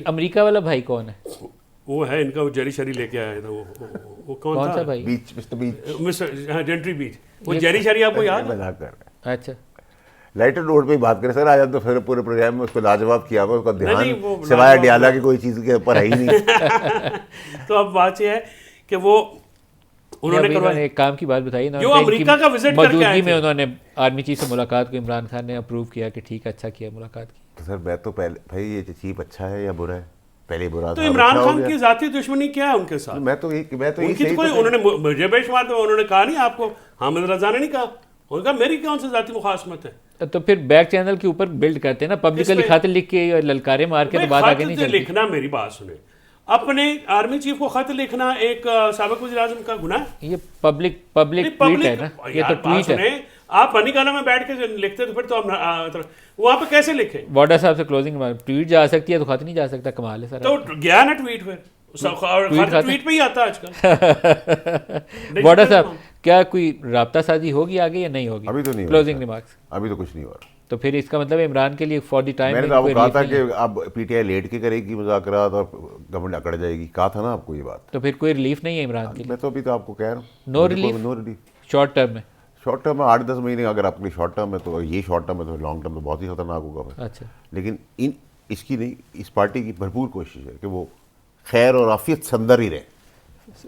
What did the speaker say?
America वाला भाई कौन है? वो है इनका, वो जेरी शरी लेके आया था वो कौन था? सा भाई? बीच, मिस्टर बीच, मिस्टर, हाँ, जेंट्री बीच। वो जेरी शरी आपको याद है? मजाक कर रहे हैं। अच्छा, लाइटर रोड पे ही बात करें सर, आज हम तो फिर पूरे प्रोग्राम में उसको लाजवाब किया हुआ, उसका नहीं, ध्यान वो सिवाय लाजवाब डियाला की कोई चीज़ के ऊपर है ही नहीं। तो अब बात यह है कि वो उन्होंने करवाया। एक काम की बात बताई ना, जो अमेरिका का विजिट करके आए में थे। उन्होंने आर्मी चीफ से मुलाकात को इमरान खान ने अप्रूव किया कि ठीक है, अच्छा किया मुलाकात की। तो सर मैं तो पहले भाई ये चीफ अच्छा है या बुरा है? पहले बुरा तो था, इमरान अच्छा हो खान गया। की जाती दुश्मनी क्या है उनके साथ? मैं तो यही उनकी तो सही कोई, तो- उन्होंने मुझे बेशुमार तो उन्होंने कहा नहीं आपको, हामिद रजा ने नहीं कहा, उनका मेरी कौन सी जाती मुखासमत है? तो फिर बैक चैनल के ऊपर बिल्ड करते हैं ना, पब्लिकली खाते लिख के और ललकारे मार के, तो बात आगे नहीं चलती। लिखना, मेरी बात सुने, अपने आर्मी चीफ को खत लिखना एक साबिक वज़ीर आज़म का गुनाह है? ये पब्लिक ट्वीट है ना, ये तो ट्वीट है। आप बनी काला में बैठ के लिखते तो फिर तो हम वहां पे कैसे लिखे? बॉर्डर साहब से क्लोजिंग ट्वीट जा सकती है तो खत नहीं जा सकता, कमाल है सर। तो गया ना ट्वीट, फिर ट्वीट पे ही आता है आजकल। बॉर्डर साहब, क्या कोई राब्ता साजी होगी आगे या नहीं होगी? अभी तो नहीं, क्लोजिंग रिमार्क्स अभी तो कुछ नहीं हो रहा। तो फिर इसका मतलब इमरान के लिए फॉर द टाइम मैंने तो आपको कहा था कि अब पीटीआई लेट के करेगी मुज़ाकरात और गवर्नमेंट अकड़ जाएगी, कहा था ना आपको ये बात। तो फिर कोई रिलीफ नहीं है इमरान के लिए? मैं तो अभी तो आपको कह रहा हूँ, नो रिलीफ शॉर्ट टर्म में। शॉर्ट टर्म में 8-10 महीने अगर आपके लिए शॉर्ट टर्म है, तो ये शॉर्ट टर्म है, तो लॉन्ग टर्म तो बहुत ही खतरनाक होगा फिर। अच्छा, लेकिन इसकी नहीं, इस पार्टी की भरपूर कोशिश है कि वो खैर और आफियत से अंदर ही रहे।